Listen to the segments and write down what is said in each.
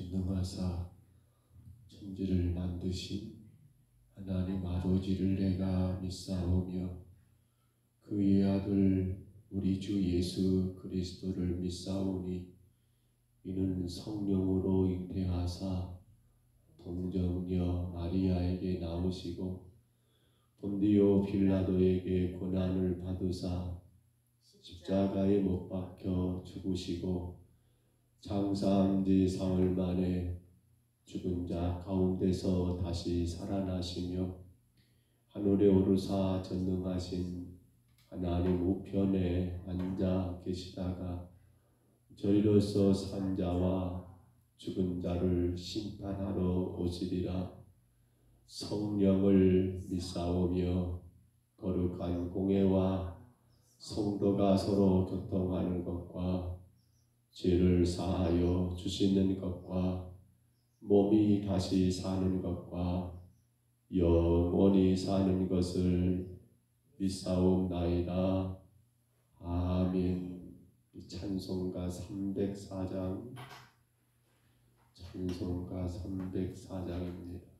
전능하사 천지를 만드신 하나님 아버지를 내가 믿사오며 그의 아들 우리 주 예수 그리스도를 믿사오니 이는 성령으로 잉태하사 동정녀 마리아에게 나오시고 본디오 빌라도에게 고난을 받으사 십자가에 못 박혀 죽으시고 장사한 지 사흘 만에 죽은 자 가운데서 다시 살아나시며 하늘에 오르사 전능하신 하나님 우편에 앉아 계시다가 저희로서 산 자와 죽은 자를 심판하러 오시리라. 성령을 믿사오며 거룩한 공회와 성도가 서로 교통하는 것과 죄를 사하여 주시는 것과 몸이 다시 사는 것과 영원히 사는 것을 믿사옵나이다. 아멘. 찬송가 304장 찬송가 304장입니다.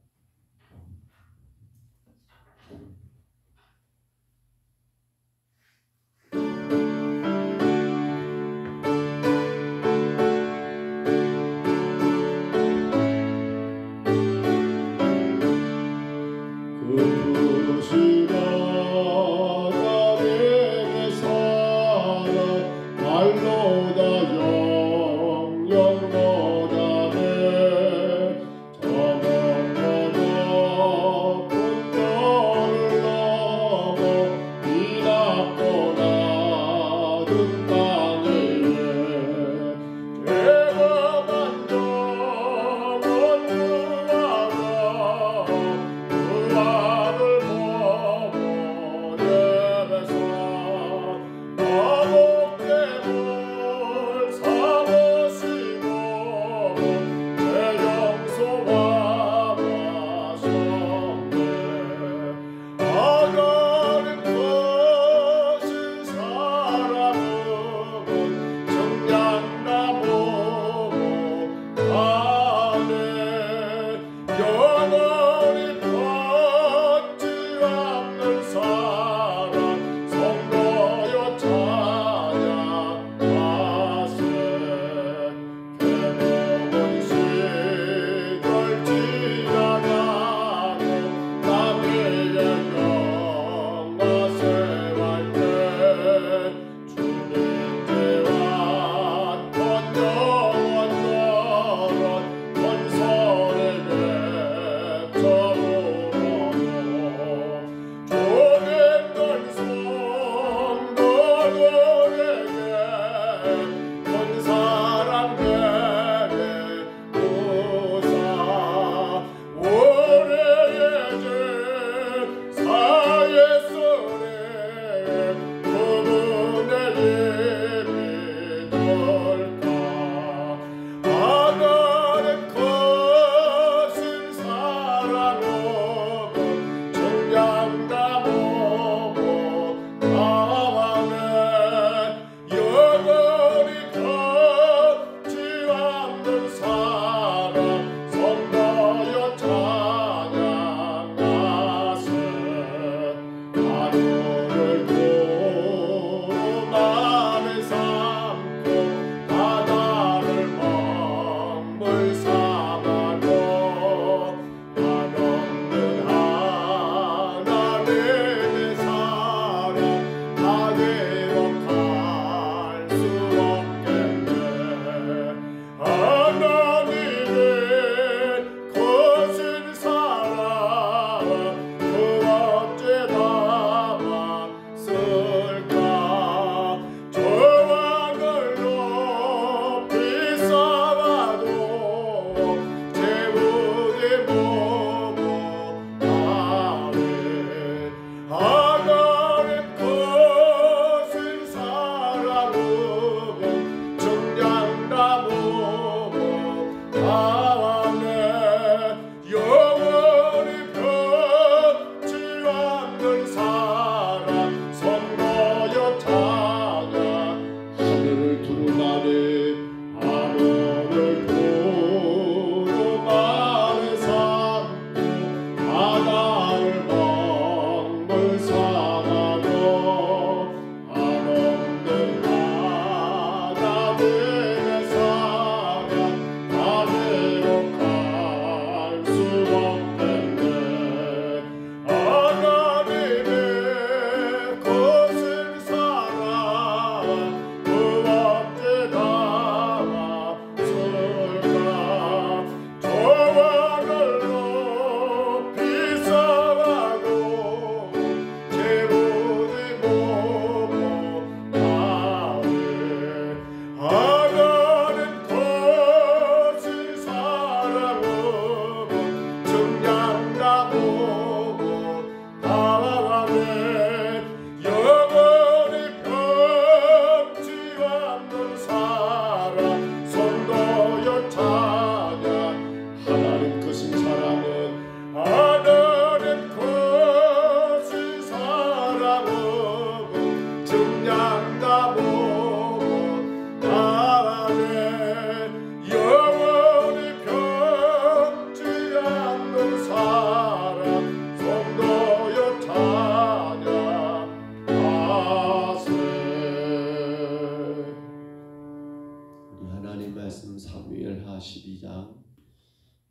말씀 사무엘하 12장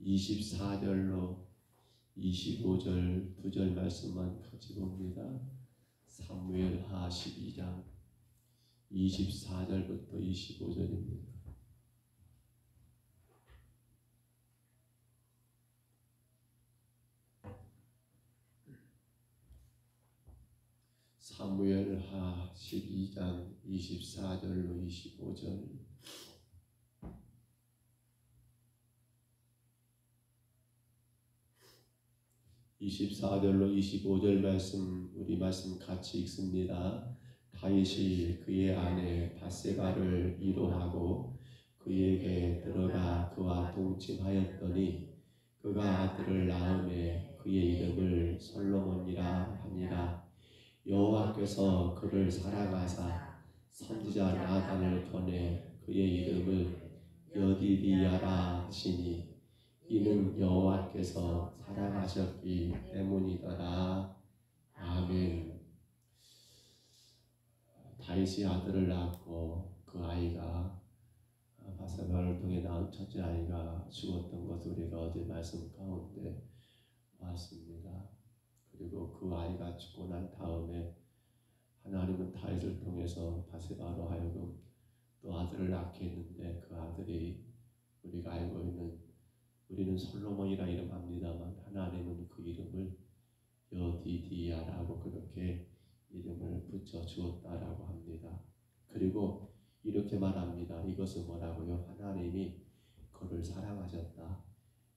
24절로 25절 2절 말씀만 같이 봅니다. 사무엘하 12장 24절부터 25절입니다. 사무엘하 12장 24절로 25절. 24절로 25절 말씀, 우리 말씀 같이 읽습니다. 다윗이 그의 아내 밧세바를 위로하고 그에게 들어가 그와 동침하였더니 그가 아들을 낳음에 그의 이름을 솔로몬이라 하니라. 여호와께서 그를 사랑하사 선지자 나단을 보내 그의 이름을 여디디야라 하시니 이는 여호와께서 사랑하셨기 때문이더라. 아멘. 다윗이 아들을 낳고 그 아이가 밧세바를 통해 낳은 첫째 아이가 죽었던 것을 우리가 어제 말씀 가운데 봤습니다. 그리고 그 아이가 죽고 난 다음에 하나님은 다윗을 통해서 밧세바로 하여금 또 아들을 낳게 했는데 그 아들이 우리가 알고 있는 우리는 솔로몬이라 이름합니다만 하나님은 그 이름을 여디디야라고 그렇게 이름을 붙여 주었다라고 합니다. 그리고 이렇게 말합니다. 이것은 뭐라고요? 하나님이 그를 사랑하셨다.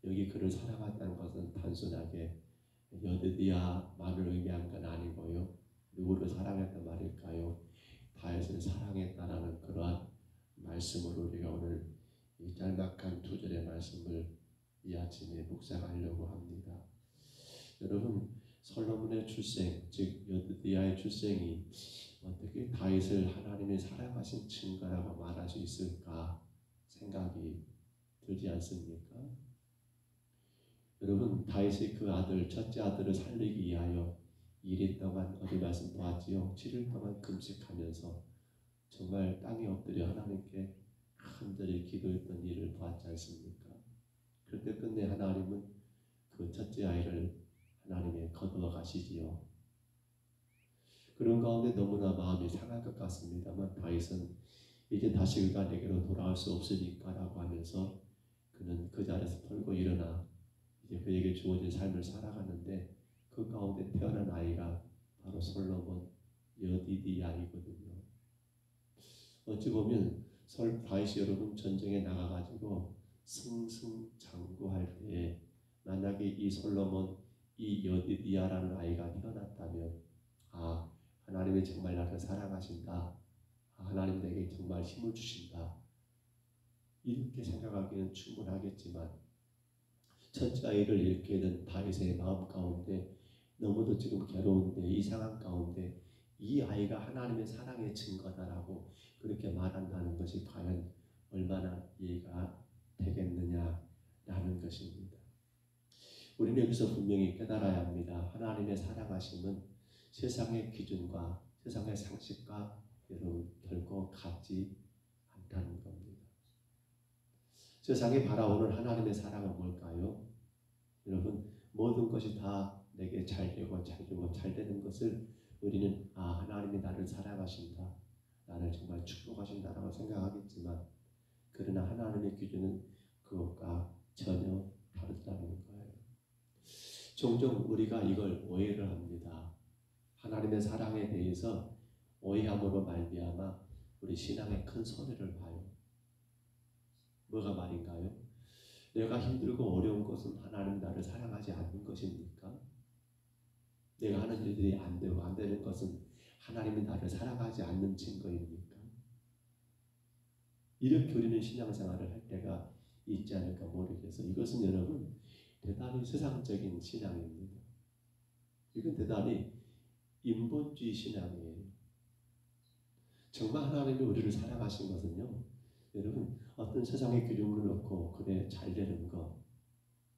여기 그를 사랑한다는 것은 단순하게 여디디야만을 의미한 건 아니고요. 누구를 사랑했단 말일까요? 다윗을 사랑했다라는 그러한 말씀으로 우리가 오늘 이 짤막한 두 절의 말씀을 이 아침에 묵상하려고 합니다. 여러분, 솔로몬의 출생, 즉 여디디야의 출생이 어떻게 다윗을 하나님이 사랑하신 증거라고 말할 수 있을까 생각이 들지 않습니까? 여러분, 다윗이 그 아들, 첫째 아들을 살리기 위하여 1일 동안 어디 말씀 보았지요? 7일 동안 금식하면서 정말 땅에 엎드려 하나님께 간절히 기도했던 일을 보았지 않습니까? 그때 끝내 하나님은 그 첫째 아이를 하나님의 거두어 가시지요. 그런 가운데 너무나 마음이 상할 것 같습니다만 다윗은 이제 다시 그가 내게로 돌아올 수 없으니까 라고 하면서 그는 그 자리에서 털고 일어나 이제 그에게 주어진 삶을 살아가는데 그 가운데 태어난 아이가 바로 솔로몬 여디디야이거든요. 어찌 보면 다윗이 여러분 전쟁에 나가가지고 승승장구할 때에 만약에 이 솔로몬 이 여디디야라는 아이가 태어났다면 하나님이 정말 나를 사랑하신다. 하나님 내게 정말 힘을 주신다. 이렇게 생각하기는 충분하겠지만 첫째 아이를 잃게 된 다윗의 마음 가운데 너무도 지금 괴로운데 이 상황 가운데 이 아이가 하나님의 사랑의 증거다라고 그렇게 말한다는 것이 과연 얼마나 이해가 되겠느냐라는 것입니다. 우리는 여기서 분명히 깨달아야 합니다. 하나님의 사랑하심은 세상의 기준과 세상의 상식과 여러분 결코 같지 않다는 겁니다. 세상이 바라보는 하나님의 사랑은 뭘까요? 여러분 모든 것이 다 내게 잘 되고 잘 되고 잘 되는 것을 우리는 하나님이 나를 사랑하신다. 나를 정말 축복하신다라고 생각하겠지만 그러나 하나님의 기준은 그것과 전혀 다르다는 거예요. 종종 우리가 이걸 오해를 합니다. 하나님의 사랑에 대해서 오해함으로 말미암아 우리 신앙에 큰 손해를 봐요. 뭐가 말인가요? 내가 힘들고 어려운 것은 하나님 나를 사랑하지 않는 것입니까? 내가 하는 일들이 안 되고 안 되는 것은 하나님이 나를 사랑하지 않는 증거입니까? 이렇게 우리는 신앙생활을 할 때가 있지 않을까 모르겠어요. 이것은 여러분 대단히 세상적인 신앙입니다. 이건 대단히 인본주의 신앙이에요. 정말 하나님이 우리를 사랑하신 것은요, 여러분 어떤 세상의 기준을 놓고 그래 잘 되는 거,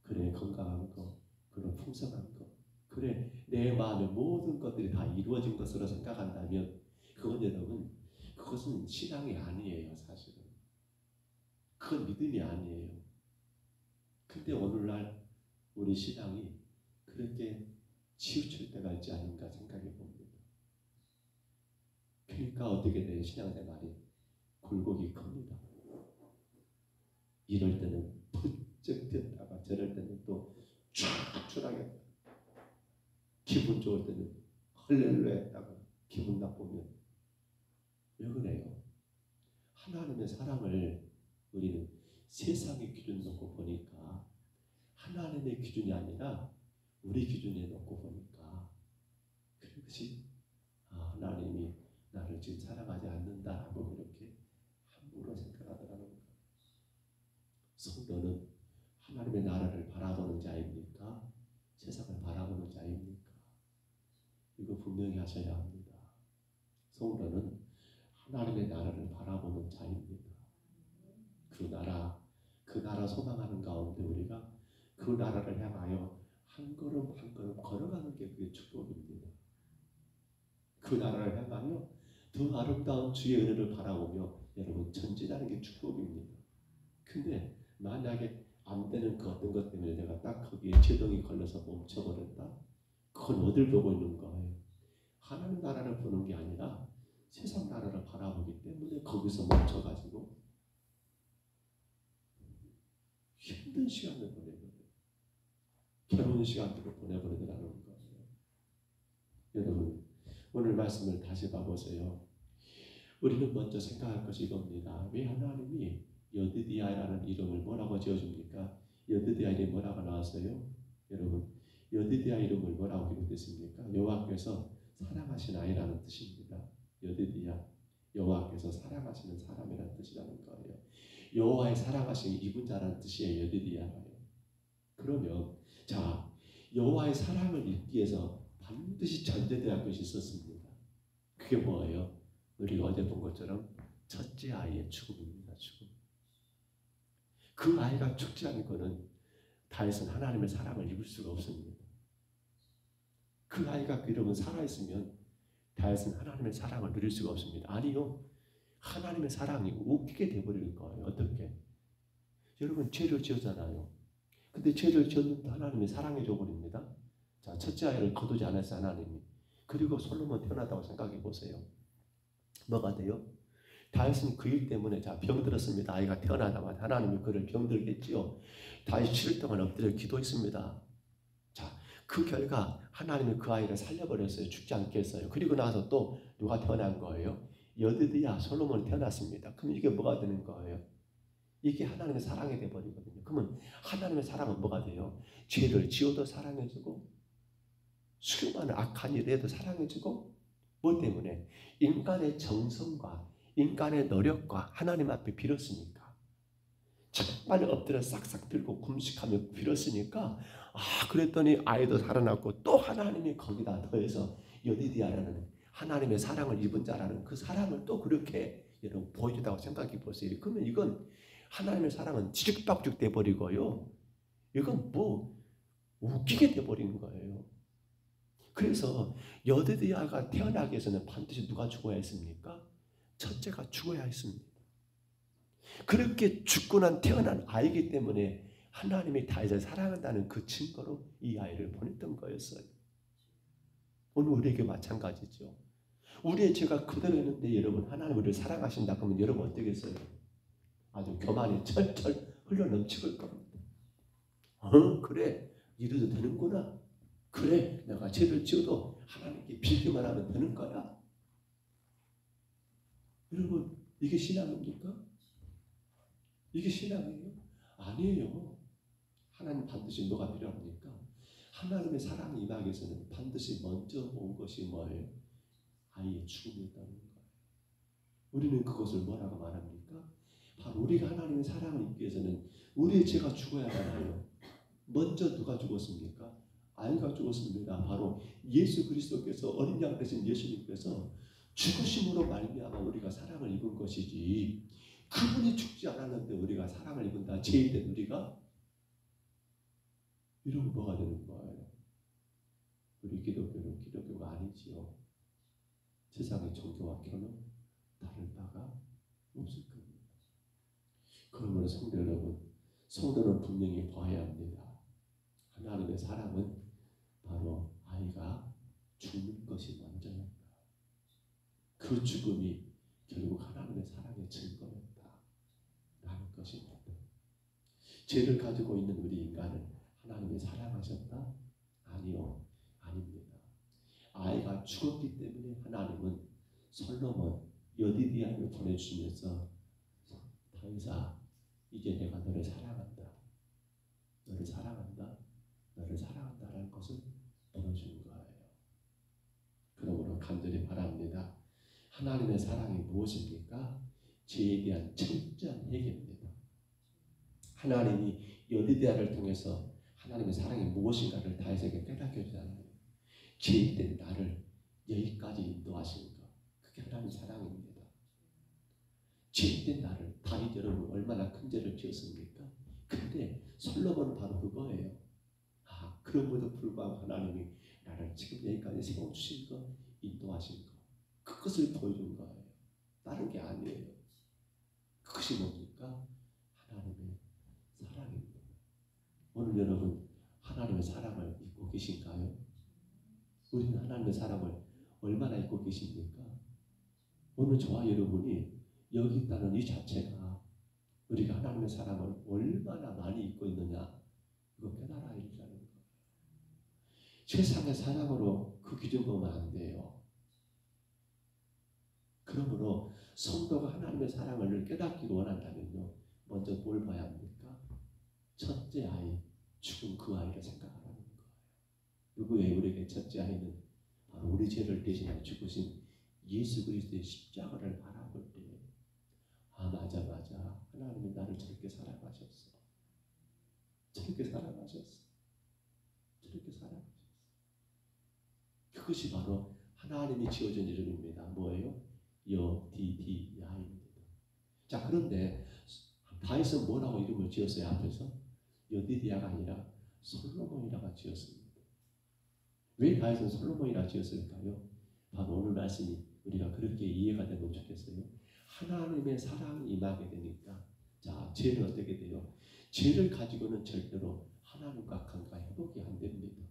그래 건강한 거, 그래 풍성한 거, 그래 내 마음의 모든 것들이 다 이루어진 것으로 생각한다면 그건 여러분 그것은 신앙이 아니에요. 사실은 그건 믿음이 아니에요. 근데 오늘날 우리 신앙이 그렇게 치우칠 때가 있지 않은가 생각해 봅니다. 그러니까 어떻게 돼요? 신앙생활이 굴곡이 큽니다. 이럴 때는 부쩍 됐다가 저럴 때는 또 쫙 기분 좋을 때는 헐렐레 했다가 기분 나쁘면 왜 그래요? 하나님의 사랑을 우리는 세상의 기준 놓고 보니까 하나님의 기준이 아니라 우리 기준에 놓고 보니까 그것이 하나님이 나를 지금 사랑하지 않는다라고 그렇게 함부로 생각하더라는 거예요. 성도는 하나님의 나라를 바라보는 자입니까? 세상을 바라보는 자입니까? 이거 분명히 하셔야 합니다. 성도는 하나님의 나라를 바라보는 자입니다. 그 나라 소망하는 가운데 우리가 그 나라를 향하여 한 걸음 한 걸음 걸어가는 게 그게 축복입니다. 그 나라를 향하여 더 아름다운 주의 은혜를 바라보며 여러분 전진하는 게 축복입니다. 근데 만약에 안 되는 그 어떤 것 때문에 내가 딱 거기에 제동이 걸려서 멈춰버렸다? 그건 어딜 보고 있는 거예요? 하나님 나라를 보는 게 아니라 세상 나라를 바라보기 때문에 거기서 멈춰가지고 힘든 시간을 보내버려요. 괴로운 시간들을 보내버리더라는 거예요. 여러분 오늘 말씀을 다시 봐보세요. 우리는 먼저 생각할 것이 이겁니다. 왜 하나님이 여디디아라는 이름을 뭐라고 지어줍니까? 여디디아 이름이 뭐라고 나왔어요? 여러분 여디디아 이름을 뭐라고 기록됐습니까? 여호와께서 사랑하신 아이라는 뜻입니다. 여디디아 여호와께서 사랑하시는 사람이라는 뜻이라는 거예요. 여호와의 사랑하신 입은 자라는 뜻이에요. 여디디아가요. 그러면 자 여호와의 사랑을 입기 위해서 반드시 전제되어야 할 것이 있었습니다. 그게 뭐예요? 우리가 어제 본 것처럼 첫째 아이의 죽음입니다. 죽음. 그 아이가 죽지 않고는 다윗은 하나님의 사랑을 입을 수가 없습니다. 그 아이가 그러면 살아있으면 다윗은 하나님의 사랑을 누릴 수가 없습니다. 아니요. 하나님의 사랑이 웃기게 되어버릴 거예요. 어떻게? 여러분 죄를 지었잖아요. 근데 죄를 지었는데 하나님이 사랑해 줘버립니다. 자, 첫째 아이를 거두지 않았어요. 하나님이. 그리고 솔로몬 태어났다고 생각해 보세요. 뭐가 돼요? 다윗은 그 일 때문에 자 병들었습니다. 아이가 태어나자마자 하나님이 그를 병들겠지요. 다윗이 7일 동안 엎드려 기도했습니다. 자, 그 결과 하나님이 그 아이를 살려버렸어요. 죽지 않게 했어요. 그리고 나서 또 누가 태어난 거예요? 여디디아 솔로몬이 태어났습니다. 그럼 이게 뭐가 되는 거예요? 이게 하나님의 사랑이 되어버리거든요. 그러면 하나님의 사랑은 뭐가 돼요? 죄를 지어도 사랑해주고 수많은 악한 일을 해도 사랑해주고 뭐 때문에? 인간의 정성과 인간의 노력과 하나님 앞에 빌었으니까 정말 엎드려 싹싹 들고 금식하며 빌었으니까 그랬더니 아이도 살아났고 또 하나님이 거기다 더해서 여디디아라는 하나님의 사랑을 입은 자라는 그 사랑을 또 그렇게 여러분 보여주다고 생각해 보세요. 그러면 이건 하나님의 사랑은 지죽박죽 돼버리고요. 이건 뭐 웃기게 돼버리는 거예요. 그래서 여디디아가 태어나기 위해서는 반드시 누가 죽어야 했습니까? 첫째가 죽어야 했습니다. 그렇게 죽고 난 태어난 아이기 때문에 하나님이 다윗을 사랑한다는 그 증거로 이 아이를 보냈던 거였어요. 오늘 우리에게 마찬가지죠. 우리의 죄가 그대로 있는데 여러분 하나님 우리를 사랑하신다 그러면 여러분 어떻겠어요? 아주 교만이 철철 흘러 넘칠 겁니다. 그래 이래도 되는구나. 그래 내가 죄를 지어도 하나님께 빌기만 하면 되는 거야. 여러분 이게 신앙입니까? 이게 신앙이에요? 아니에요. 하나님 반드시 뭐가 필요합니까? 하나님의 사랑이 임하기 위해서는 반드시 먼저 온 것이 뭐예요? 아이의 죽음이었다는 거예요. 우리는 그것을 뭐라고 말합니까? 바로 우리가 하나님의 사랑을 입기 위해서는 우리의 죄가 죽어야 하나요? 먼저 누가 죽었습니까? 아이가 죽었습니다. 바로 예수 그리스도께서 어린 양 되신 예수님께서 죽으심으로 말미암아 우리가 사랑을 입은 것이지 그분이 죽지 않았는데 우리가 사랑을 입은다. 죄인된 우리가 이러면 뭐가 되는 거예요? 우리 기독교는 기독교가 아니지요. 세상의 종교와 교는 다를 바가 없을 겁니다. 그러므로 성도 여러분, 성도는 분명히 봐야 합니다. 하나님의 사랑은 바로 아이가 죽는 것이 먼저였다. 그 죽음이 결국 하나님의 사랑의 증거였다. 라는 것입니다. 죄를 가지고 있는 우리 인간을 하나님이 사랑하셨다? 아니요. 아닙니다. 아이가 죽었기 때문에 하나님은 솔로몬 여디디아를 보내주시면서 다윗아 이제 내가 너를 사랑한다. 너를 사랑한다. 너를 사랑한다라는 것을 보여주는 거예요. 그러므로 간절히 바랍니다. 하나님의 사랑이 무엇입니까? 죄에 대한 철저한 회개입니다. 하나님이 여디디아를 통해서 하나님의 사랑이 무엇인가를 다윗에게 깨닫게 해주잖아요. 죄인된 나를 여기까지 인도하시는 것. 그게 하나님의 사랑입니다. 죄인된 나를 다윗 여러분 얼마나 큰 죄를 지었습니까? 근데 솔로몬은 바로 그거예요. 그럼에도 불구하고 하나님이 나를 지금 여기까지 세워주신 것, 인도하신 것. 그것을 보여준 거예요. 다른 게 아니에요. 그것이 뭡니까? 하나님의 사랑입니다. 오늘 여러분 하나님의 사랑을 잊고 계신가요? 우리는 하나님의 사랑을 얼마나 잊고 계십니까? 오늘 저와 여러분이 여기 있다는 이 자체가 우리가 하나님의 사랑을 얼마나 많이 잊고 있느냐 이거 깨달아야 된다는 거예요. 세상의 사랑으로 그 기준 보면 안 돼요. 그러므로 성도가 하나님의 사랑을 깨닫기를 원한다면요. 먼저 뭘 봐야 합니까? 첫째 아이, 죽은 그 아이를 생각하라는 거예요. 누구예요? 우리에게 첫째 아이는 바로 우리 죄를 대신하여 죽으신 예수 그리스도의 십자가를 바라볼 때 맞아 하나님이 나를 저렇게 사랑하셨어. 저렇게 사랑하셨어. 그것이 바로 하나님이 지어준 이름입니다. 뭐예요? 여디디야입니다. 자, 그런데 다윗은 뭐라고 이름을 지었어요? 앞에서 여디디야가 아니라 솔로몬이라고 지었습니다. 왜 다윗은 솔로몬이라고 지었을까요? 바로 오늘 말씀이 우리가 그렇게 이해가 되면 좋겠어요. 하나님의 사랑이 임하게 되니까 자, 죄는 어떻게 돼요? 죄를 가지고는 절대로 하나님과 관계 회복이 안 됩니다.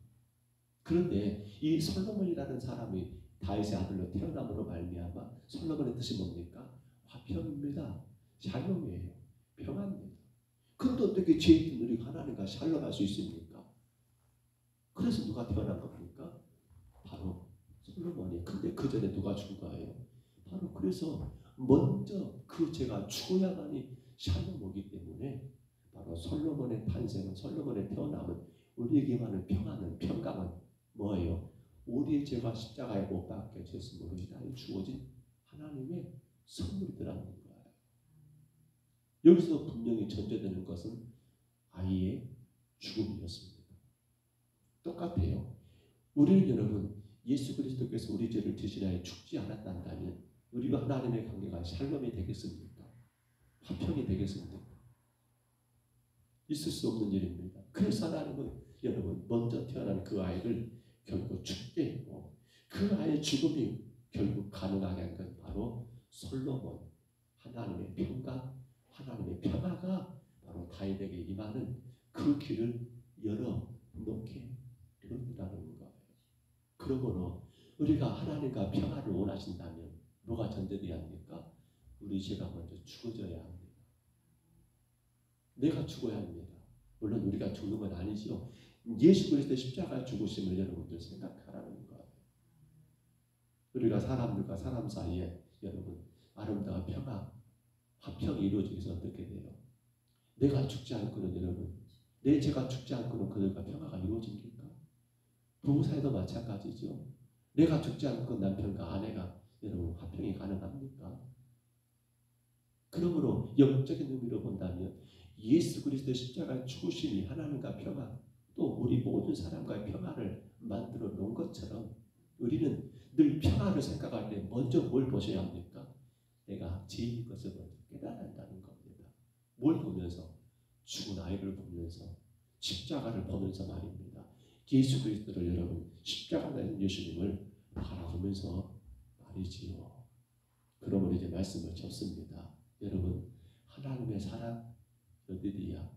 그런데 이 솔로몬이라는 사람이 다윗의 아들로 태어남으로 말미암아 솔로몬의 뜻이 뭡니까? 화평입니다. 샬롬이에요. 평안입니다. 그런데 어떻게 죄 있던 우리가 하나님과 샬롬할 수 있습니까? 그래서 누가 태어난 겁니까? 바로 솔로몬이. 근데 그 전에 누가 죽은 거예요? 바로 그래서 먼저 그 죄가 죽어야만이 샬롬 오기 때문에 바로 솔로몬의 탄생은 솔로몬의 태어남은 우리에게 많은 평안은 평강은 뭐예요? 우리의 죄가 십자가에 못 박혀졌으므로 우리 나라에 주어진 하나님의 선물이더라는 거예요. 여기서 분명히 전제되는 것은 아이의 죽음이었습니다. 똑같아요. 우리는 여러분 예수 그리스도께서 우리 죄를 대신하여 죽지 않았다면 우리가 하나님의 관계가 샬롬이 되겠습니까? 화평이 되겠습니까? 있을 수 없는 일입니다. 그래서 하나님은 여러분 먼저 태어난 그 아이를 결국 죽게 했고 그 아이의 죽음이 결국 가능하게 한 건 바로 솔로몬 하나님의 평강 하나님의 평화가 바로 다윗에게 임하는 그 길을 열어놓게 되었다는 거예요. 그러므로 우리가 하나님과 평화를 원하신다면 뭐가 전제되어야 합니까? 우리 죄가 먼저 죽어져야 합니다. 내가 죽어야 합니다. 물론 우리가 죽는 건 아니지요. 예수 그리스도의 십자가 죽으심을 여러분들 생각하라는 거예요. 우리가 사람들과 사람 사이에 여러분 아름다운 평화, 화평이 이루어지기 위해서 어떻게 돼요? 내가 죽지 않고는 여러분, 내 죄가 죽지 않고는 그들과 평화가 이루어집니까? 부부 사이도 마찬가지죠. 내가 죽지 않고 남편과 아내가 여러분 화평이 가능합니까? 그러므로 영적인 의미로 본다면 예수 그리스도의 십자가의 죽으심이 하나님과 평화, 또 우리 모든 사람과의 평화를 만들어 놓은 것처럼 우리는 늘 평화를 생각할 때 먼저 뭘 보셔야 합니까? 내가 죄인 것을 먼저 깨달아야 한다는 겁니다. 뭘 보면서? 죽은 아이를 보면서, 십자가를 보면서 말입니다. 예수 그리스도를 여러분 십자가 달린 예수님을 바라보면서 말이지요. 그러므로 이제 말씀을 접습니다. 여러분 하나님의 사랑 여디디야,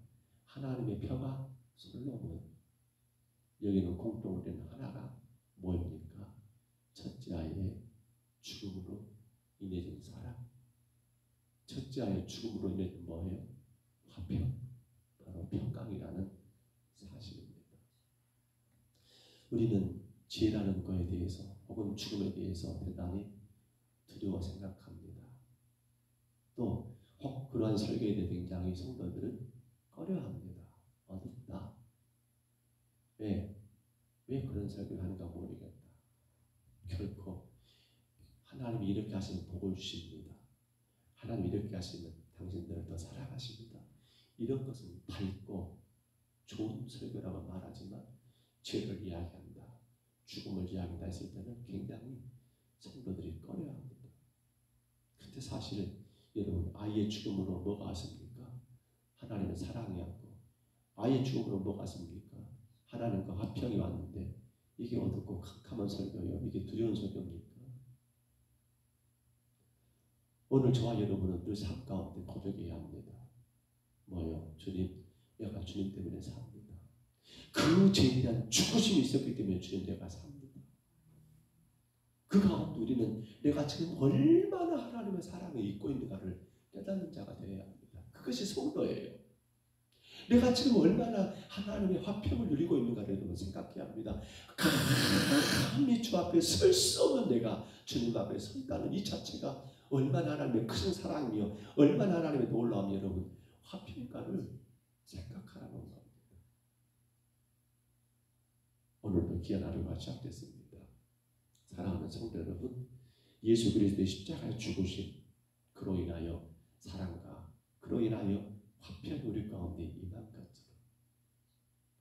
하나님의 평화 솔로몬, 여기는 공통된 하나가 뭐입니까? 첫째 아이의 죽음으로 인해진 사랑, 첫째 아이의 죽음으로 인해진 뭐예요? 화평, 바로 평강이라는 사실입니다. 우리는 죄라는 것에 대해서 혹은 죽음에 대해서 대단히 두려워 생각합니다. 또 혹 그러한 설교에 대해 굉장히 성도들은 꺼려합니다. 어둡다. 왜 그런 설교를 하는가 모르겠다. 결코 하나님이 이렇게 하시면 복을 주십니다. 하나님이 이렇게 하시면 당신들을 더 사랑하십니다. 이런 것은 밝고 좋은 설교라고 말하지만 죄를 이야기한다, 죽음을 이야기한다 했을 때는 굉장히 성도들이 꺼려합니다. 그런데 사실은 여러분 아이의 죽음으로 뭐가 왔습니까? 하나님의 사랑이 왔고, 아이의 죽음으로 뭐가 왔습니까? 하나님과 화평이 왔는데 이게 어둡고 캄캄한 설교예요? 이게 두려운 설교입니까? 오늘 저와 여러분은 늘 삶 가운데 고백해야 합니다. 뭐요? 주님, 내가 주님 때문에 삽니다. 그 죄에 대한 죽으심이 있었기 때문에 주님 내가 삽니다. 그 가운데 우리는 내가 지금 얼마나 하나님의 사랑을 잊고 있는가를 깨닫는 자가 되어야 합니다. 그것이 성도예요. 내가 지금 얼마나 하나님의 화평을 누리고 있는가를 여러분 생각해야 합니다. 감히 주 앞에 설 수 없는 내가 주님 앞에 서 있다는 이 자체가 얼마나 하나님의 큰 사랑이며 얼마나 하나님의 놀라움이 여러분 화평인가를 생각하라는 겁니다. 오늘도 귀한 하루가 시작됐습니다. 사랑하는 성도 여러분, 예수 그리스도의 십자가의 죽으심, 그로 인하여 사랑과 그로 인하여 화평이 우리 가운데 임한 것처럼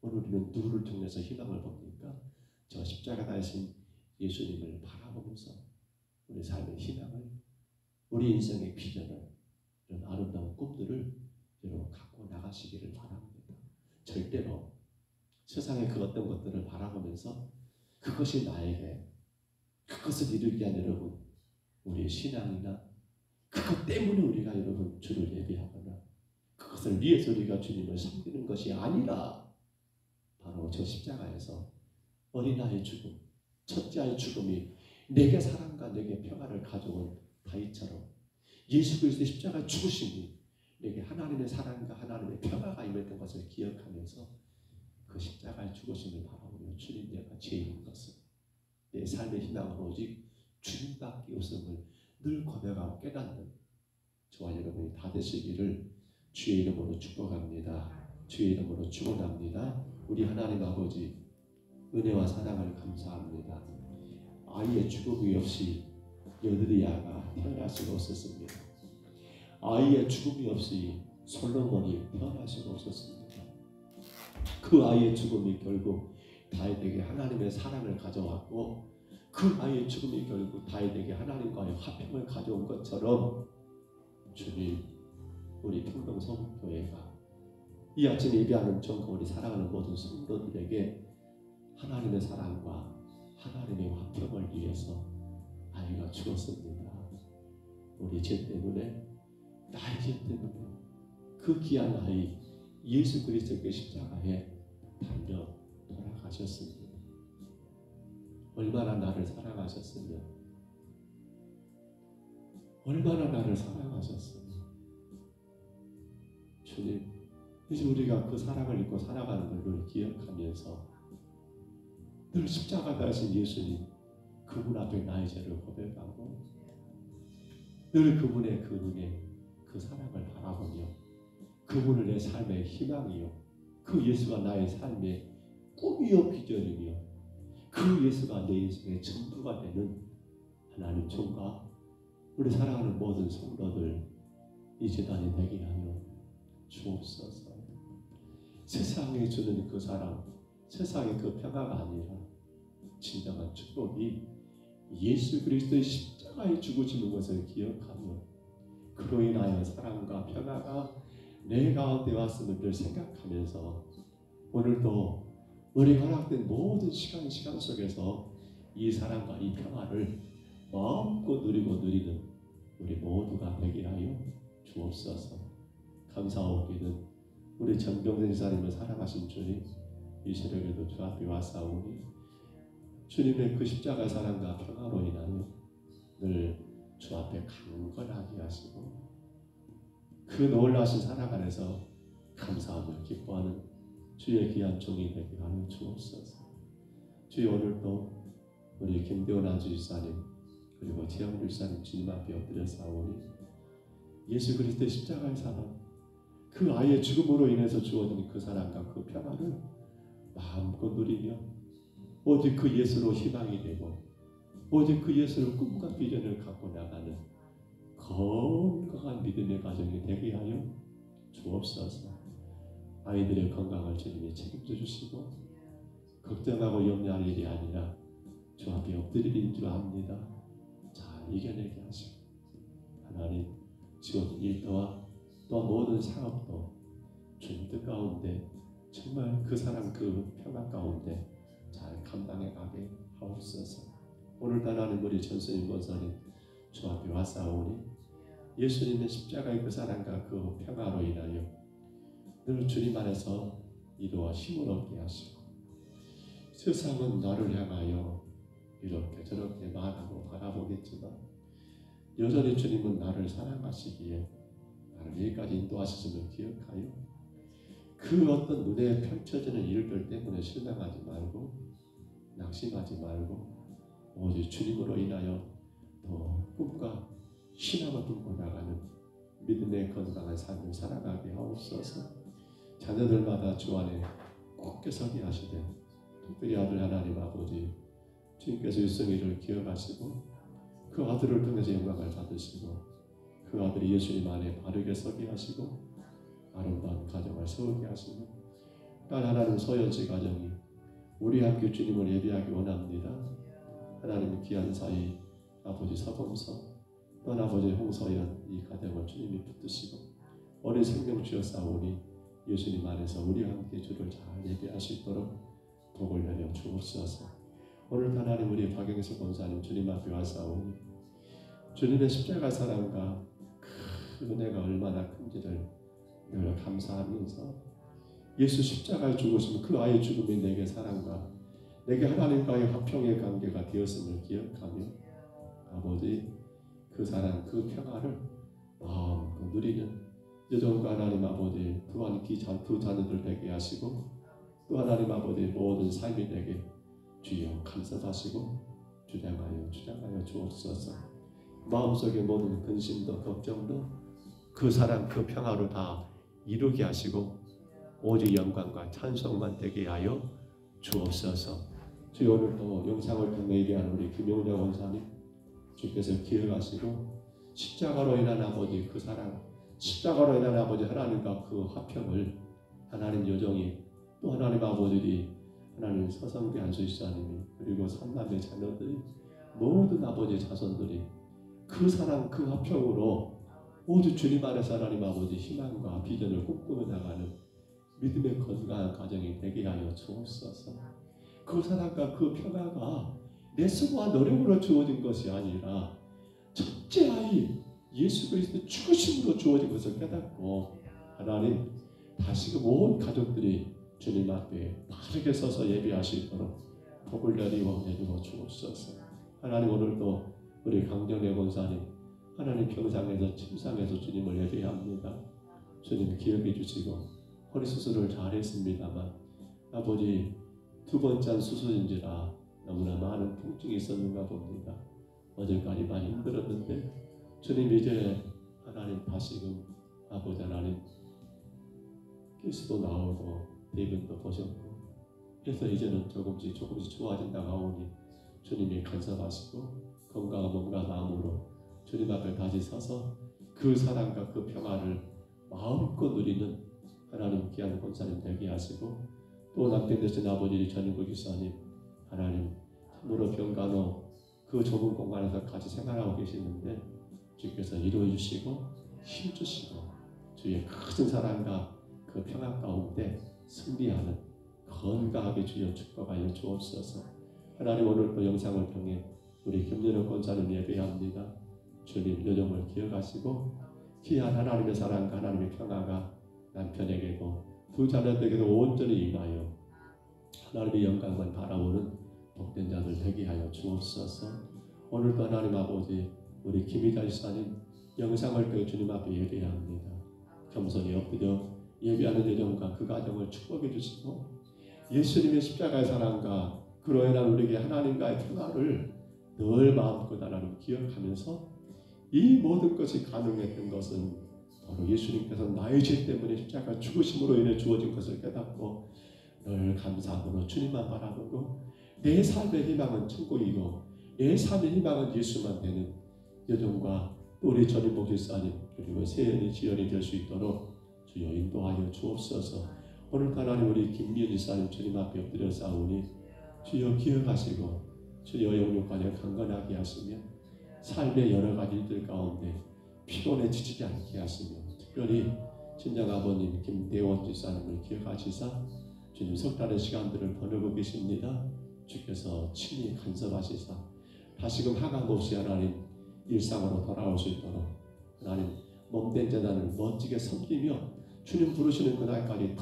오늘 우리는 누구를 통해서 희망을 봅니까? 저 십자가 달신 예수님을 바라보면서 우리 삶의 희망을, 우리 인생의 비전을, 이런 아름다운 꿈들을 여러분 갖고 나가시기를 바랍니다. 절대로 세상의 그 어떤 것들을 바라보면서 그것이 나에게, 그것을 이루기 위한 여러분 우리의 신앙이나 그것 때문에 우리가 여러분 주를 예배하거나 그것을 위해서 우리가 주님을 섬기는 것이 아니라 바로 저 십자가에서 어린아이의 죽음, 첫째 아이의 죽음이 내게 사랑과 내게 평화를 가져온 다윗처럼 예수 그리스도의 십자가의 죽으심이 내게 하나님의 사랑과 하나님의 평화가 임했던 것을 기억하면서 그 십자가의 죽으심을 바라보며 주님, 내가 죄인 것을, 내 삶의 희망은 오직 주님밖에 없음을 늘 고백하고 깨닫는 저와 여러분이 다 되시기를 주의 이름으로 축복합니다. 주의 이름으로 축원합니다. 우리 하나님 아버지, 은혜와 사랑을 감사합니다. 아이의 죽음이 없이 여드리야가 태어날 수가 없었습니다. 아이의 죽음이 없이 솔로몬이 태어날 수가 없었습니다. 그 아이의 죽음이 결국 다윗에게 하나님의 사랑을 가져왔고, 그 아이의 죽음이 결국 다윗에게 하나님과의 화평을 가져온 것처럼 주님, 우리 평동성교회가 이 아침 예배하는 전과 우리 사랑하는 모든 성도들에게 하나님의 사랑과 하나님의 화평을 위해서 아이가 죽었습니다. 우리 죄 때문에, 나의 죄 때문에 그 귀한 아이 예수 그리스도의 십자가에 달려 돌아가셨습니다. 얼마나 나를 사랑하셨으면, 얼마나 나를 사랑하셨으면. 주님, 이제 우리가 그 사랑을 잊고 살아가는 걸 늘 기억하면서 늘 십자가 가신 예수님, 그분 앞에 나의 죄를 고백하고 늘 그분의 그 눈에 그 사랑을 바라보며 그분을 내 삶의 희망이요, 그 예수가 나의 삶의 꿈이요 비전이며 그 예수가 내 인생의 전부가 되는 하나님 종과 우리 사랑하는 모든 성도들 이 재단이 되게 하여 주옵소서. 세상에 주는 그 사랑, 세상의 그 평화가 아니라 진정한 축복이 예수 그리스도의 십자가에 죽으시는 것을 기억하며 그로 인하여 사랑과 평화가 내 가운데 왔음을 늘 생각하면서 오늘도 우리 허락된 모든 시간 속에서 이 사랑과 이 평화를 마음껏 누리고 누리는 우리 모두가 되게 하여 주옵소서. 감사하오기는 우리 전병된 사람을 사랑하신 주님, 이 새벽에도 주 앞에 왔사오니 주님의 그 십자가 사랑과 평화로 인하여 늘 주 앞에 강건하게 하시고 그 놀라신 사랑 안에서 감사하며 기뻐하는 주의 귀한 종이 되게 하여 주옵소서. 주여, 오늘도 우리 김대원 아주지사님 그리고 지영주 지사님 주님 앞에 엎드려 싸우니 예수 그리스도의 십자가의 사랑, 그 아이의 죽음으로 인해서 주어진 그 사랑과 그 평화를 마음껏 누리며 오직 그 예수로 희망이 되고 오직 그 예수를 꿈과 비전을 갖고 나가는 건강한 믿음의 가정이 되게 하여 주옵소서. 아이들의 건강을 주님이 책임져 주시고 걱정하고 염려할 일이 아니라 주 앞에 엎드리는 줄 압니다. 잘 이겨내게 하시고 하나님, 지어진 일터와 또 모든 사업도 주님 뜻 가운데 정말 그 사랑 그 평화 가운데 잘 감당해 가게 하옵소서. 오늘도 하나님, 우리 전수님 권사님 주 앞에 왔사오니 예수님의 십자가의 그 사랑과 그 평화로 인하여 늘 주님 안에서 이루어 힘을 얻게 하시고 세상은 나를 향하여 이렇게 저렇게 말하고 바라보겠지만 여전히 주님은 나를 사랑하시기에 나를 여기까지 인도하셨음을 기억하여 그 어떤 눈에 펼쳐지는 일들 때문에 실망하지 말고 낙심하지 말고 오직 주님으로 인하여 더 꿈과 신앙을 품고 나가는 믿음의 건강한 삶을 살아가게 하옵소서. 자녀들마다 주 안에 굳게 서게 하시되 특별히 아들 하나님 아버지 주님께서 유승희를 기억하시고 그 아들을 통해서 영광을 받으시고 그 아들이 예수님 안에 바르게 서게 하시고 아름다운 가정을 세우게 하시고 딸 하나님 소연씨 가정이 우리 함께 주님을 예배하기 원합니다. 하나님 귀한 사이 아버지 서범서 또 아버지 홍서연 이 가정을 주님이 붙드시고 어린 생명 주셨사오니 예수님 안에서 우리와 함께 주를 잘 예배할 수 있도록 복을 내려 주옵소서. 오늘 하나님, 우리 박영수 권사님 주님 앞에 와사오니 주님의 십자가 사랑과 그 은혜가 얼마나 큰지를 늘 감사하면서 예수 십자가에 죽으신 그 아이의 죽음이 내게 사랑과 내게 하나님과의 화평의 관계가 되었음을 기억하며 아버지 그 사랑 그 평화를 마음껏 누리는 여정과 하나님 아버지 또한 두 자녀들 되게 하시고 또 하나님 아버지 모든 삶이 되게 주여 감사하시고 주장하여 주옵소서. 마음속의 모든 근심도 걱정도 그 사랑 그 평화로 다 이루게 하시고 오직 영광과 찬송만 되게 하여 주옵소서. 주여, 오늘도 영상을 통해 예배하는 우리 김용자 원사님 주께서 기억하시고 십자가로 인한 아버지 그 사랑, 십자가로 인한 아버지 하나님과 그 화평을 하나님 여정이 또 하나님 아버지들이 하나님 서성대 한수지사님이 그리고 삼남의 자녀들이 모든 아버지 자손들이 그 사랑 그 화평으로 오직 주님 안에서 하나님 아버지 희망과 비전을 꿈꾸며 나가는 믿음의 건강한 가정이 되게 하여 주옵소서. 그 사랑과 그 평화가 내 수고와 노력으로 주어진 것이 아니라 첫째 아이 예수 그리스도 죽으심으로 주어진 것을 깨닫고 하나님 다시금 온 가족들이 주님 앞에 바르게 서서 예배할 수 있도록 복을 내리워 주옵소서. 하나님, 오늘도 우리 강정래 권사님 하나님 평상에서 침상에서 주님을 예배합니다. 주님 기억해 주시고 허리 수술을 잘했습니다만 아버지 두 번째 수술인지라 너무나 많은 통증이 있었는가 봅니다. 어제까지 많이 힘들었는데 주님 이제 하나님 다시금 아버지 하나님 키스도 나오고 대변도 보셨고 그래서 이제는 조금씩 좋아진다고 하오니 주님이 간섭하시고 건강한 몸과 마음으로 주님 앞에 다시 서서 그 사랑과 그 평화를 마음껏 누리는 하나님 귀한 권사님 되게 하시고 또 남편 되신 아버지 전인국 기사님 하나님 참으로 병간호 그 좁은 공간에서 같이 생활하고 계시는데 주께서 이루어 주시고 힘 주시고 주의 큰 사랑과 그 평화 가운데 승리하는 건강하게 주여 축복하여 주옵소서. 하나님, 오늘도 영상을 통해 우리 김연욱 권사님 예배합니다. 주님 여정을 기억하시고 귀한 하나님의 사랑과 하나님의 평화가 남편에게도 두 자녀에게도 온전히 임하여 하나님의 영광만 바라보는 복된 자들 되게 하여 주옵소서. 오늘도 하나님 아버지 우리 김희자 지사님 영상을 통해 주님 앞에 예배합니다. 겸손히 엎드려 예배하는 여정과 그 가정을 축복해 주시고 예수님의 십자가의 사랑과 그로 인한 우리에게 하나님과의 평화를 늘 마음껏 하나님 기억하면서 이 모든 것이 가능했던 것은 바로 예수님께서 나의 죄 때문에 십자가 죽으심으로 인해 주어진 것을 깨닫고 늘 감사함으로 주님만 바라보고 내 삶의 희망은 천국이고 내 삶의 희망은 예수만 되는 여정과 또 우리 전인복 집사님 그리고 세연이 지연이 될 수 있도록 주여 인도하여 주옵소서. 오늘 하나님 우리 김미연 집사님 주님 앞에 엎드려 싸우니 주여 기억하시고 주여 영육간에 강건하게 하시며 삶의 여러 가지 일들 가운데 피곤해 지치지 않게 하시며 특별히 친정 아버님 김대원 집사님을 기억하시사 주님 석달의 시간들을 보내고 계십니다. 주께서 친히 간섭하시사 다시금 하강 없이 하나님 일상으로 돌아올 수 있도록 하나님 몸된 재단을 멋지게 섬기며 주님 부르시는 그날까지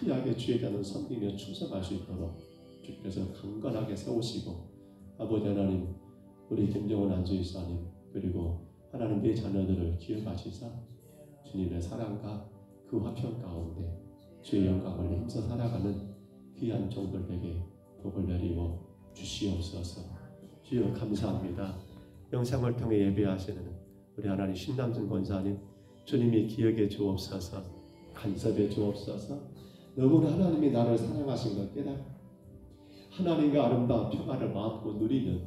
특이하게 주의 자는 섬기며 충성할 수 있도록 주께서 강건하게 세우시고 아버지 하나님 우리 김정은 안수이사님 그리고 하나님 내 자녀들을 기억하시사 주님의 사랑과 그 화평 가운데 주의 영광을 힘써 살아가는 귀한 종들에게 복을 내리워 주시옵소서. 주여 감사합니다. 영상을 통해 예배하시는 우리 하나님 신남준 권사님 주님이 기억해 주옵소서. 간섭해 주옵소서. 너무나 하나님이 나를 사랑하신 걸 깨닫고 하나님과 아름다운 평화를 마음껏 누리는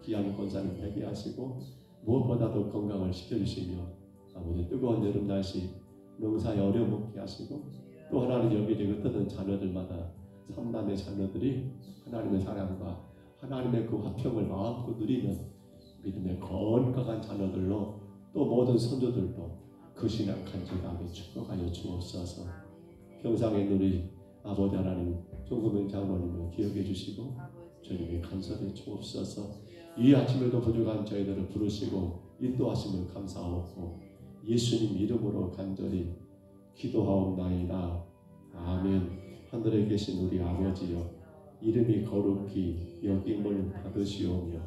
귀한 권사님 되게 하시고 무엇보다도 건강을 시켜주시며 아버지 뜨거운 여름 날씨 농사에 어려움 없게 하시고 또 하나님 여기저기 떠는 자녀들마다 삼남의 자녀들이 하나님의 사랑과 하나님의 그 화평을 마음껏 누리는 믿음의 건강한 자녀들로 또 모든 선조들도 그 신앙 간절하게 축복하여 주옵소서. 평상에 우리 아버지 하나님 종금영 장로님을 기억해 주시고 주님이 간섭해 주옵소서. 이 아침에도 부족한 저희들을 부르시고 인도하심을 감사하고 예수님 이름으로 간절히 기도하옵나이다. 아멘. 하늘에 계신 우리 아버지여 이름이 거룩히 여김을 받으시오며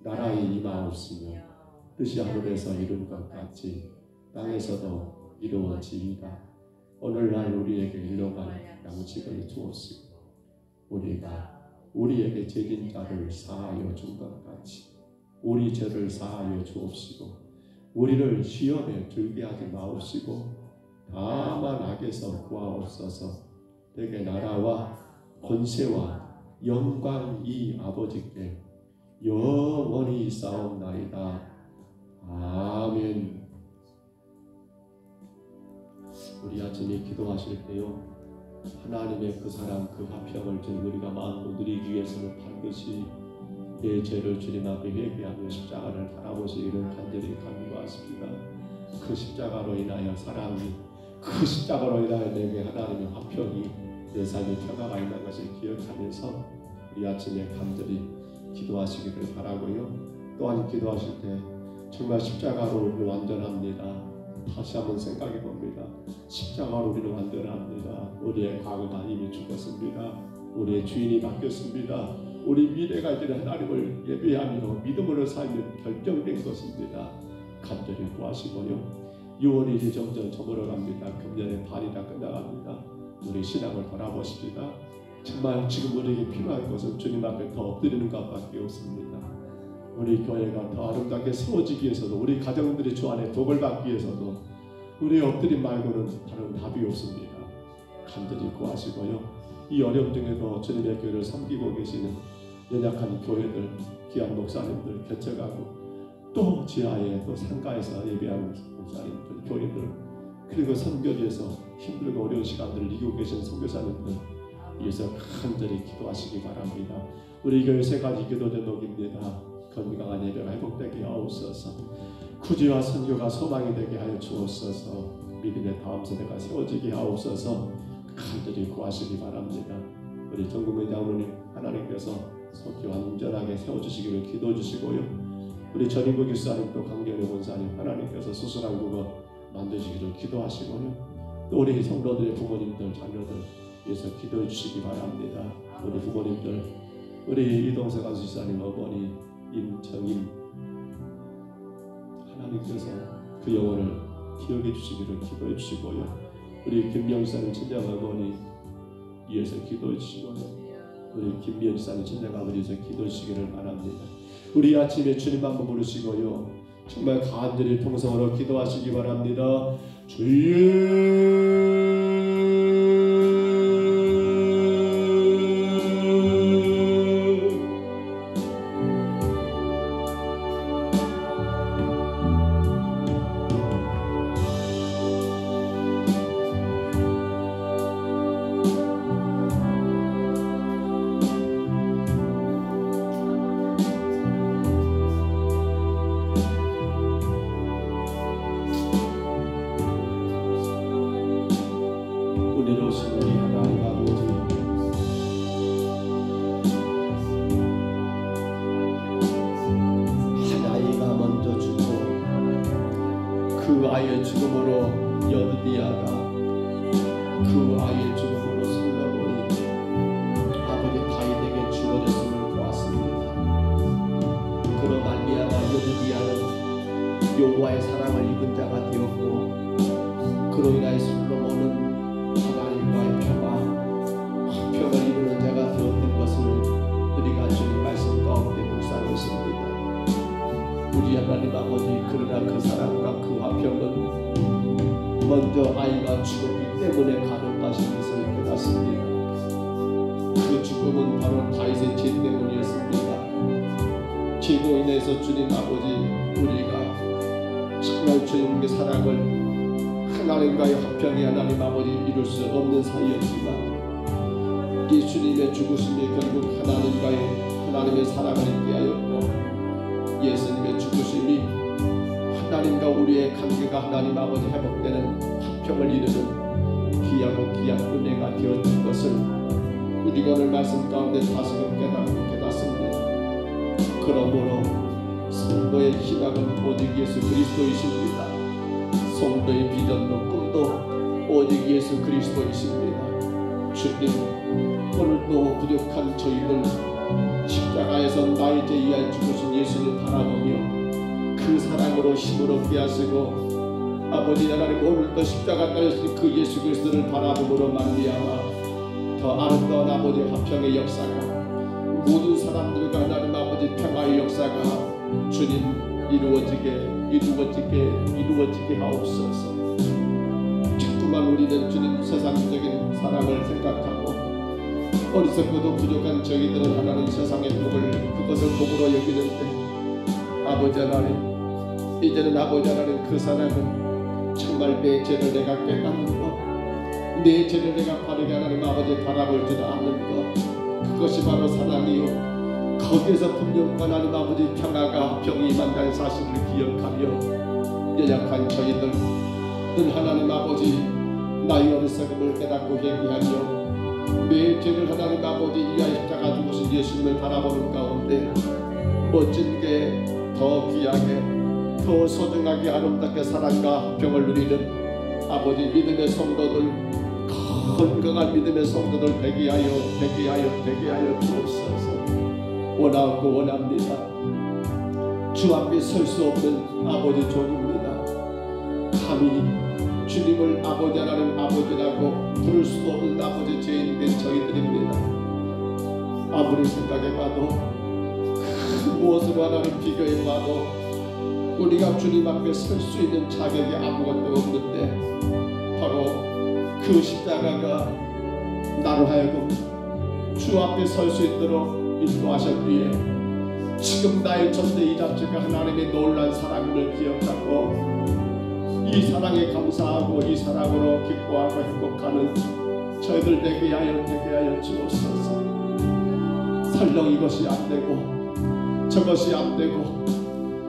나라의 임하옵시며 뜻이 하늘에서 이룬 것 같이 땅에서도 이루어지이다. 오늘날 우리에게 일용할 양식을 주옵시고 우리가 우리에게 죄진 자를 사하여 준 것 같이 우리 죄를 사하여 주옵시고 우리를 시험에 들게 하지 마옵시고 다만 악에서 구하옵소서. 내게 나라와 권세와 영광이 아버지께 영원히 있사옵나이다. 아멘. 우리 아침에 기도하실 때요 하나님의 그 사랑 그 화평을 주님 우리가 마음으로 누리기 위해서는 반드시 내 죄를 주님 앞에 회개하며 십자가를 바라보시기를 간절히 간구하십니다. 그 십자가로 인하여 사랑이 그 십자가로 인하여 내게 하나님의 화평이 내 삶의 평화가 있는 것을 기억하면서 우리 아침에 간절히 기도하시기를 바라고요. 또한 기도하실 때 정말 십자가로 우리는 완전합니다. 다시 한번 생각해 봅니다. 십자가로 우리는 완전합니다. 우리의 과거가 이미 죽었습니다. 우리의 주인이 바뀌었습니다. 우리 미래가 이제는 하나님을 예배하며 믿음으로 살면 결정된 것입니다. 간절히 구하시고요. 6월이 이제 점점 저물어갑니다. 금년의 반이 다 끝나갑니다. 우리 신앙을 돌아보십니다. 정말 지금 우리에게 필요한 것은 주님 앞에 더 엎드리는 것밖에 없습니다. 우리 교회가 더 아름답게 세워지기 위해서도, 우리 가정들이 주 안에 복을 받기 위해서도 우리 엎드림 말고는 다른 답이 없습니다. 간절히 구하시고요. 이 어려움 중에도 주님의 교회를 섬기고 계시는 연약한 교회들, 귀한 목사님들 개척하고 또 지하에 또 상가에서 예배하는 목사님들, 교인들, 그리고 선교지에서 힘들고 어려운 시간들을 이기고 계신 선교사님들 위해서 간절히 기도하시기 바랍니다. 우리 교회 세 가지 기도 제목입니다. 건강한 예배가 회복되게 하옵소서. 구제와 선교가 소망이 되게 하여 주옵소서. 믿음의 다음 세대가 세워지게 하옵소서. 간절히 구하시기 바랍니다. 우리 전국민 장로님 하나님께서 속히 완전하게 세워주시기를 기도해 주시고요. 우리 전인구 기사님도 강경희 권사님 하나님께서 수술한 그거 만드시기를 기도하시고요. 또 우리 성도들의 부모님들, 자녀들 위해서 기도해 주시기 바랍니다. 우리 부모님들, 우리 이동석 안수사님 어머니 임정임 하나님께서 그 영혼을 기억해 주시기를 기도해 주시고요. 우리 김명사님 친정 어머니 위해서 기도해 주시고요. 우리 김명사님 친정 아버지에서 기도해 주시기를 바랍니다. 우리 아침에 주님 한번 부르시고요. 정말 간절히 통성으로 기도하시기 바랍니다. 주여 그 아이의 죽음으로 여드디아가 그 아이의 죽음으로 솔로몬이 아버지 다윗에게 죽어졌음을 보았습니다. 그로 말미암아 여드디아는 여호와의 사랑을 입은 자가 되었고 그로 인하여 솔로몬은 하나님과의 평화, 화평을 이루는 자가 되었던 것을 우리가 주님 말씀 가운데 묵상했습니다. 우리 하나님 아버지, 그러나 그 사랑과 그 화평은 먼저 아이가 죽었기 때문에 가는 것인 것을 깨닫습니다. 그 죽음은 바로 다윗의 죄 때문이었습니다. 죄로 인해서 주님 아버지, 우리가 정말 주님의 사랑을 하나님과의 화평이 하나님 아버지 이룰 수 없는 사이였지만 예수님의 죽으심이 결국 하나님의 사랑을 있게 하였고 예수님의 죽으심이 하나님과 우리의 관계가 하나님 아버지 회복되는 화평을 이루는 귀하고 귀한 은혜가 되었던 것을 우리가 오늘 말씀 가운데 다시금 깨닫습니다. 그러므로 성도의 희망은 오직 예수 그리스도이십니다. 성도의 비전도 꿈도 오직 예수 그리스도이십니다. 주님, 오늘도 부족한 저희들 십자가에서 나의 죄 위하여 죽으신 예수를 바라보며 그 사랑으로 힘을 얻게 하시고 아버지 하나님, 오늘도 십자가 따르신 그 예수 그리스도를 바라봄으로 말미암아 더 아름다운 아버지 화평의 역사가, 모든 사람들과 하나님 아버지 평화의 역사가 주님 이루어지게 하옵소서. 자꾸만 우리는 주님 세상적인 사랑을 생각하고 어리석고도 부족한 저희들은 하나님 세상의 복을 그것을 복으로 여기는데 아버지 하나님, 이제는 아버지 하나님 그 사랑은 정말 내 죄를 내가 깨닫는 것, 내 죄를 내가 바르게 하나님 아버지 바라볼 줄 아는 것, 그것이 바로 사랑이요. 거기에서 분명한 하나님 아버지 평화가 병이 임한다는 사실을 기억하며 연약한 저희들 늘 하나님 아버지 나의 어리석음을 깨닫고 회개하며 내 죄를 하나님 아버지 위하여 십자가 죽으신 예수님을 바라보는 가운데 멋진 게 더 귀하게, 더 소중하게 아름답게 사랑과 화평을 누리는 아버지 믿음의 성도들, 건강한 믿음의 성도들 되게 하여 주옵소서. 원하고 원합니다. 주 앞에 설 수 없는 아버지 종입니다. 감히 주님을 아버지 하나님 아버지라고 부를 수도 없는 아버지 죄인된 저희들입니다. 아무리 생각해봐도 무엇으로 하나님 비교해봐도 우리가 주님 앞에 설 수 있는 자격이 아무것도 없는데 바로 그 십자가가 나로 하여금 주 앞에 설 수 있도록 인도하셨기에 지금 나의 존재 이 자체가 하나님의 놀라운 사랑을 기억하고 이 사랑에 감사하고 이 사랑으로 기뻐하고 행복하는 저희들 되게 하여 주옵소서. 설령 이것이 안되고 저것이 안되고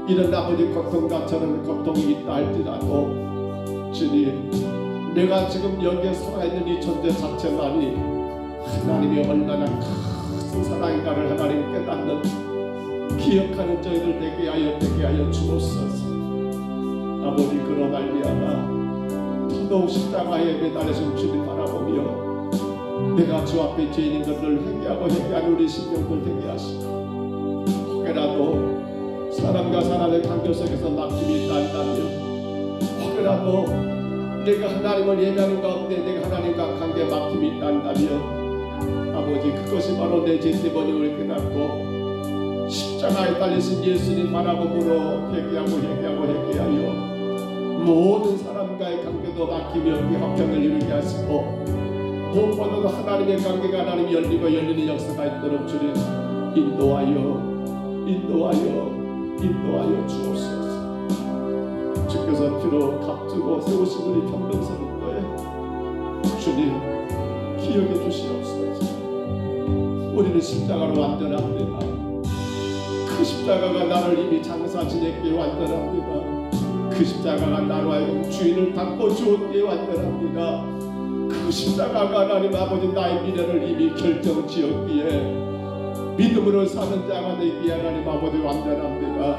이런 아버지 고통과 저런 고통이 있다 할지라도 주님, 내가 지금 여기에 살아있는 이 존재 자체만이 하나님이 얼마나 큰 사랑인가를 하나님 깨닫는 기억하는 저희들 되게 하여 주옵소서. 아버지, 그로 말미암아 더더욱 십자가에 매달리신 주님 바라보며 내가 주 앞에 죄인인 것을 회개하는 우리 심령들 되게 하시고 혹여라도 사람과 사람의 관계 속에서 막힘이 있다면 혹여라도 내가 하나님을 예배하는 가운데 내가 하나님과 관계에 막힘이 있다면 아버지, 그것이 바로 내 죄 때문임을 깨닫고 십자가에 달리신 예수님 바라보므로 회개하여 모든 사람과의 관계도 막힘이 없게 합평을 이루게 하시고 무엇보다도 하나님의 관계가 하나님이 열리고 열리는 역사가 있도록 주님 인도하여 주옵소서. 주께서 피로 값주고 세우신 우리 평등선교회 주님 기억해 주시옵소서. 우리는 십자가로 완전합니다. 그 십자가가 나를 이미 장사 지냈기에 완전합니다. 그 십자가가 나로 하여금 주인을 닦고 주었기에 완전합니다. 그 십자가가 하나님 아버지 나의 미래를 이미 결정지었기에 믿음으로 사는 자가 되기에 하나님 아버지 완전합니다.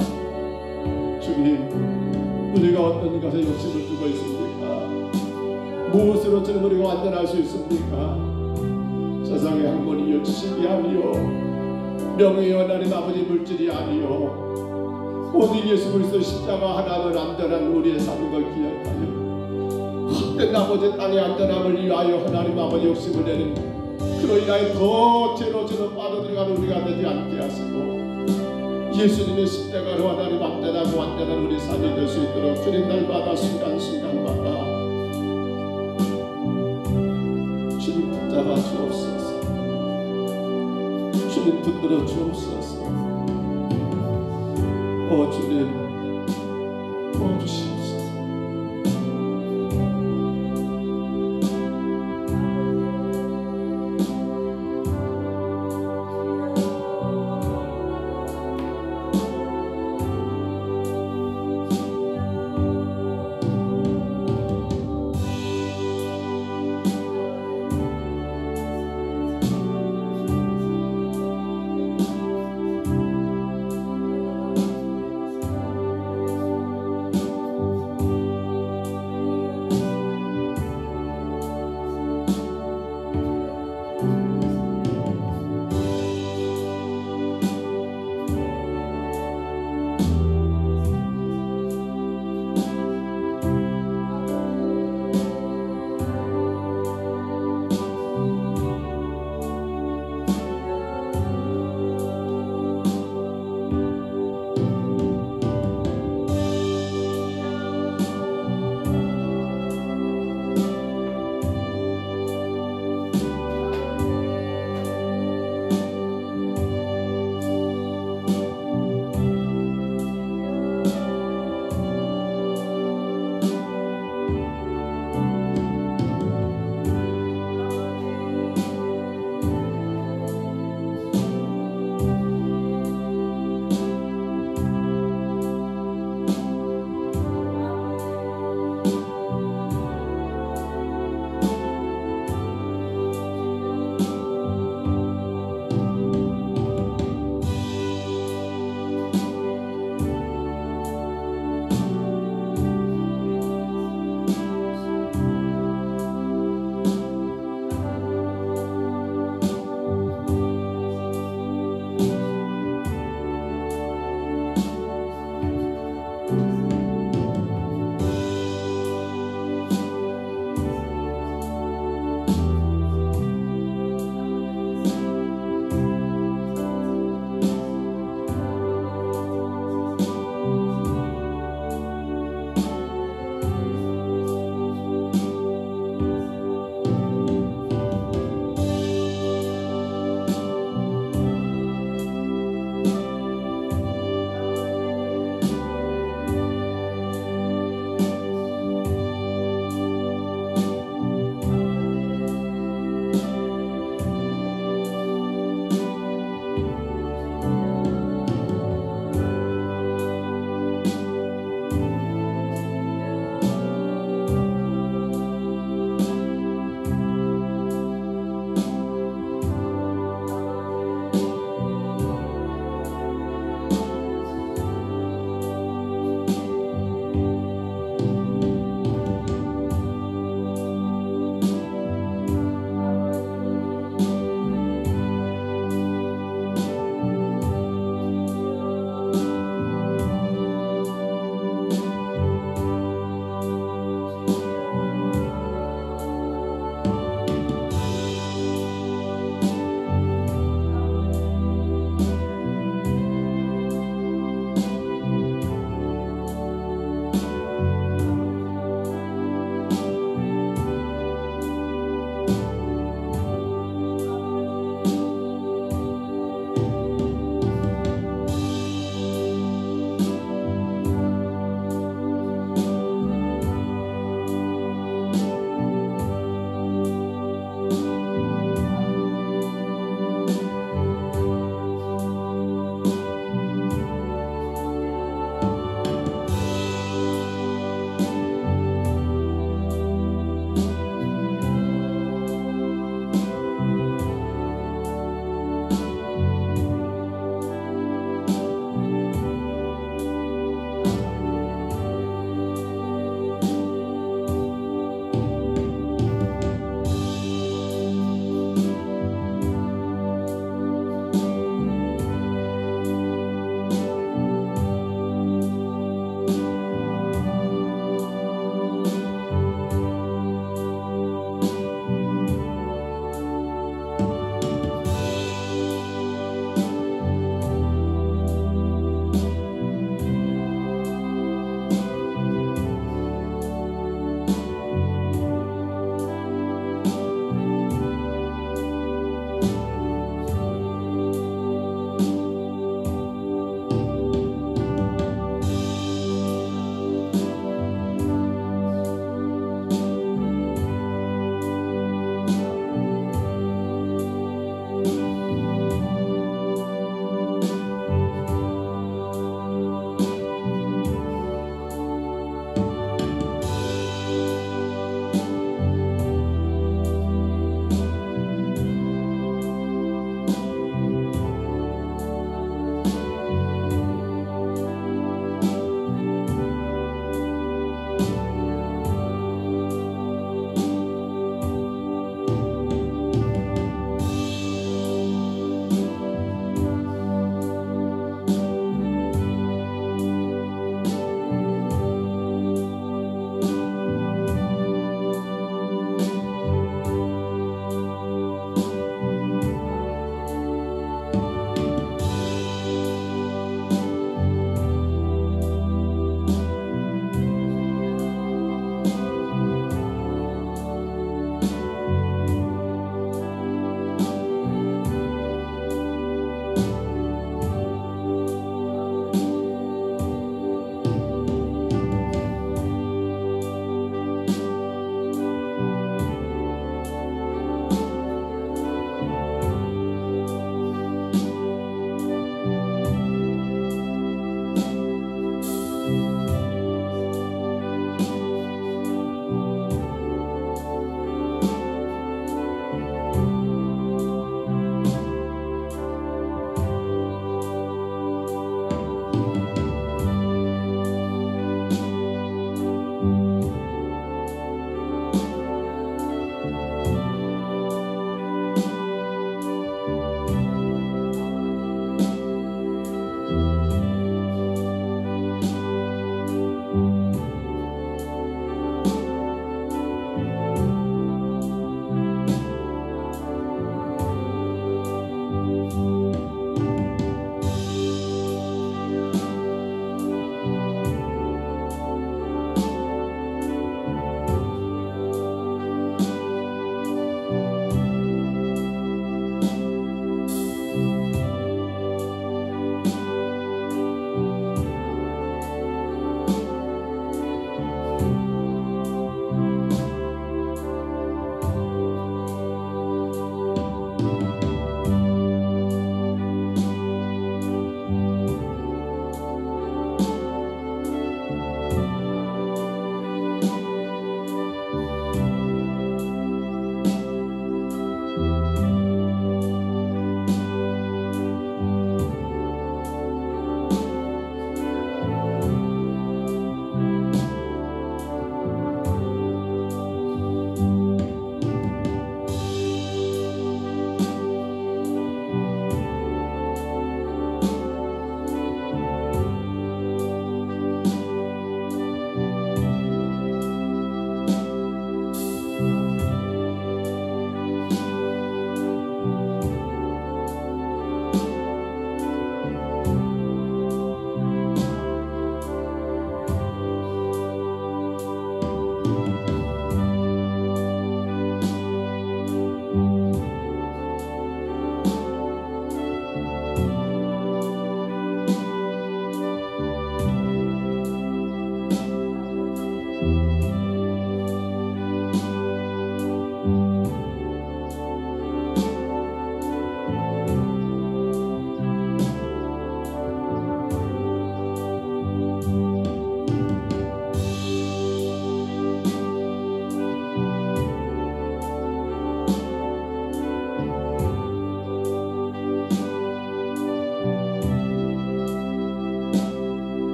주님, 우리가 어떤 것에 욕심을 두고 있습니까? 무엇으로 주님 우리가 완전할 수 있습니까? 세상의 학문이요 지식이 아니요 명예요 하나님 아버지 물질이 아니요 오직 예수 그리스도 십자가 하나는 안전한 우리의 삶인 걸 기억하여 헛된 아버지 땅의 안전함을 위하여 하나님 아버지 욕심을 내는 그로 인하여 더 죄로 빠져들어가는 우리가 되지 않게 하시고 예수님의 십자가로 하나님 안전하고 완전한 우리 삶이 될 수 있도록 주님 날마다 순간순간마다 주님 붙잡아 주옵소서. 주님 붙들어 주옵소서. 주님 도와주시옵소서.